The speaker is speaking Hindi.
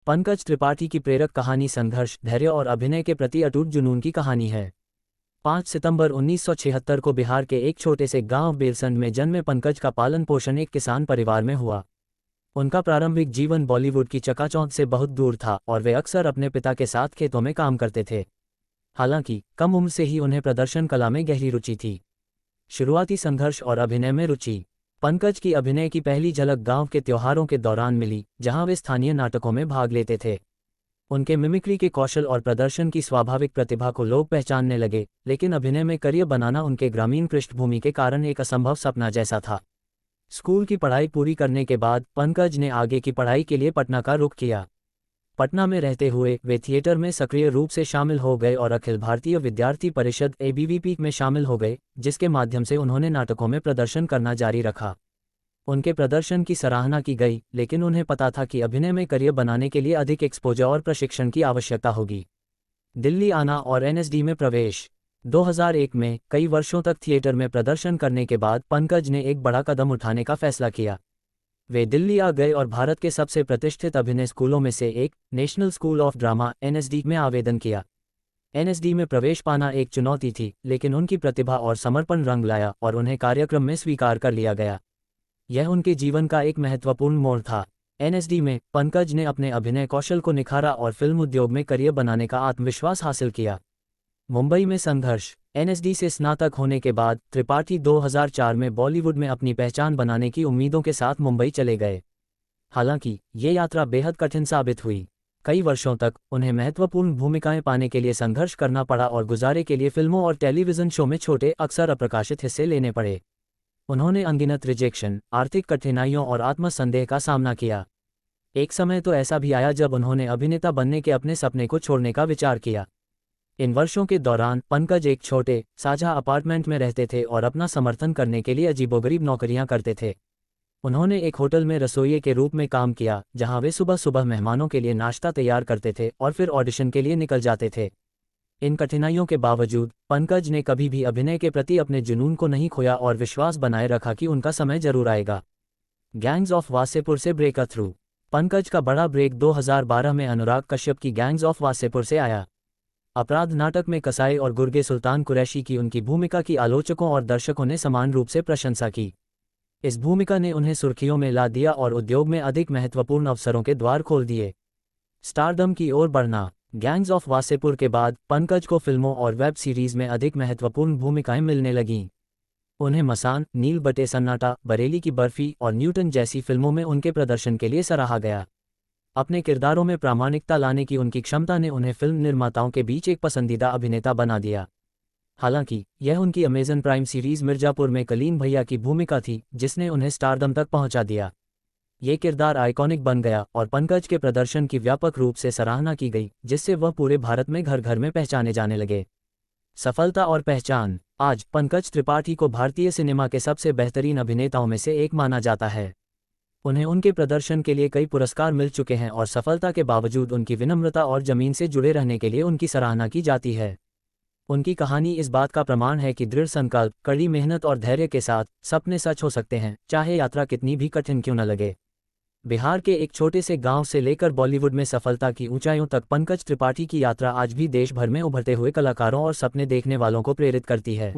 पंकज त्रिपाठी की प्रेरक कहानी संघर्ष, धैर्य और अभिनय के प्रति अटूट जुनून की कहानी है। 5 सितंबर 1976 को बिहार के एक छोटे से गांव बेलसंड में जन्मे पंकज का पालन पोषण एक किसान परिवार में हुआ। उनका प्रारंभिक जीवन बॉलीवुड की चकाचौंध से बहुत दूर था और वे अक्सर अपने पिता के साथ खेतों में काम करते थे। हालांकि कम उम्र से ही उन्हें प्रदर्शन कला में गहरी रुचि थी। शुरुआती संघर्ष और अभिनय में रुचि। पंकज की अभिनय की पहली झलक गांव के त्योहारों के दौरान मिली, जहां वे स्थानीय नाटकों में भाग लेते थे। उनके मिमिक्री के कौशल और प्रदर्शन की स्वाभाविक प्रतिभा को लोग पहचानने लगे, लेकिन अभिनय में करियर बनाना उनके ग्रामीण पृष्ठभूमि के कारण एक असंभव सपना जैसा था। स्कूल की पढ़ाई पूरी करने के बाद पंकज ने आगे की पढ़ाई के लिए पटना का रुख किया। पटना में रहते हुए वे थिएटर में सक्रिय रूप से शामिल हो गए और अखिल भारतीय विद्यार्थी परिषद ABVP में शामिल हो गए, जिसके माध्यम से उन्होंने नाटकों में प्रदर्शन करना जारी रखा। उनके प्रदर्शन की सराहना की गई, लेकिन उन्हें पता था कि अभिनय में करियर बनाने के लिए अधिक एक्सपोजर और प्रशिक्षण की आवश्यकता होगी। दिल्ली आना और NSD में प्रवेश। 2001 में कई वर्षों तक थिएटर में प्रदर्शन करने के बाद पंकज ने एक बड़ा कदम उठाने का फैसला किया। वे दिल्ली आ गए और भारत के सबसे प्रतिष्ठित अभिनय स्कूलों में से एक, national school of drama NSD में आवेदन किया। NSD में प्रवेश पाना एक चुनौती थी, लेकिन उनकी प्रतिभा और समर्पण रंग लाया और उन्हें कार्यक्रम में स्वीकार कर लिया गया। यह उनके जीवन का एक महत्वपूर्ण मोड़ था। NSD में पंकज ने अपने अभिनय कौशल को निखारा और फिल्म उद्योग में करियर बनाने का आत्मविश्वास हासिल किया। मुंबई में संघर्ष। NSD से स्नातक होने के बाद त्रिपाठी 2004 में बॉलीवुड में अपनी पहचान बनाने की उम्मीदों के साथ मुंबई चले गए। हालांकि ये यात्रा बेहद कठिन साबित हुई। कई वर्षों तक उन्हें महत्वपूर्ण भूमिकाएं पाने के लिए संघर्ष करना पड़ा और गुजारे के लिए फिल्मों और टेलीविजन शो में छोटे, अक्सर अप्रकाशित हिस्से लेने पड़े। उन्होंने अनगिनत रिजेक्शन, आर्थिक कठिनाइयों और आत्मसंदेह का सामना किया। एक समय तो ऐसा भी आया जब उन्होंने अभिनेता बनने के अपने सपने को छोड़ने का विचार किया। इन वर्षों के दौरान पंकज एक छोटे, साझा अपार्टमेंट में रहते थे और अपना समर्थन करने के लिए अजीबोगरीब नौकरियां करते थे। उन्होंने एक होटल में रसोइये के रूप में काम किया, जहां वे सुबह सुबह मेहमानों के लिए नाश्ता तैयार करते थे और फिर ऑडिशन के लिए निकल जाते थे। इन कठिनाइयों के बावजूद पंकज ने कभी भी अभिनय के प्रति अपने जुनून को नहीं खोया और विश्वास बनाए रखा कि उनका समय जरूर आएगा। गैंग्स ऑफ वासेपुर से ब्रेक थ्रू। पंकज का बड़ा ब्रेक 2012 में अनुराग कश्यप की गैंग्स ऑफ वासेपुर से आया। अपराध नाटक में कसाई और गुर्गे सुल्तान कुरैशी की उनकी भूमिका की आलोचकों और दर्शकों ने समान रूप से प्रशंसा की। इस भूमिका ने उन्हें सुर्खियों में ला दिया और उद्योग में अधिक महत्वपूर्ण अवसरों के द्वार खोल दिए। स्टारडम की ओर बढ़ना। गैंग्स ऑफ वासेपुर के बाद पंकज को फिल्मों और वेब सीरीज में अधिक महत्वपूर्ण भूमिकाएं मिलने लगीं। उन्हें मसान, नील बटे सन्नाटा, बरेली की बर्फी और न्यूटन जैसी फिल्मों में उनके प्रदर्शन के लिए सराहा गया। अपने किरदारों में प्रामाणिकता लाने की उनकी क्षमता ने उन्हें फिल्म निर्माताओं के बीच एक पसंदीदा अभिनेता बना दिया। हालांकि यह उनकी अमेजन प्राइम सीरीज मिर्जापुर में कलीम भैया की भूमिका थी, जिसने उन्हें स्टारडम तक पहुंचा दिया। ये किरदार आइकॉनिक बन गया और पंकज के प्रदर्शन की व्यापक रूप से सराहना की गई, जिससे वह पूरे भारत में घर घर में पहचाने जाने लगे। सफलता और पहचान। आज पंकज त्रिपाठी को भारतीय सिनेमा के सबसे बेहतरीन अभिनेताओं में से एक माना जाता है। उन्हें उनके प्रदर्शन के लिए कई पुरस्कार मिल चुके हैं और सफलता के बावजूद उनकी विनम्रता और जमीन से जुड़े रहने के लिए उनकी सराहना की जाती है। उनकी कहानी इस बात का प्रमाण है कि दृढ़ संकल्प, कड़ी मेहनत और धैर्य के साथ सपने सच हो सकते हैं, चाहे यात्रा कितनी भी कठिन क्यों न लगे। बिहार के एक छोटे से गांव से लेकर बॉलीवुड में सफलता की ऊंचाइयों तक पंकज त्रिपाठी की यात्रा आज भी देश भर में उभरते हुए कलाकारों और सपने देखने वालों को प्रेरित करती है।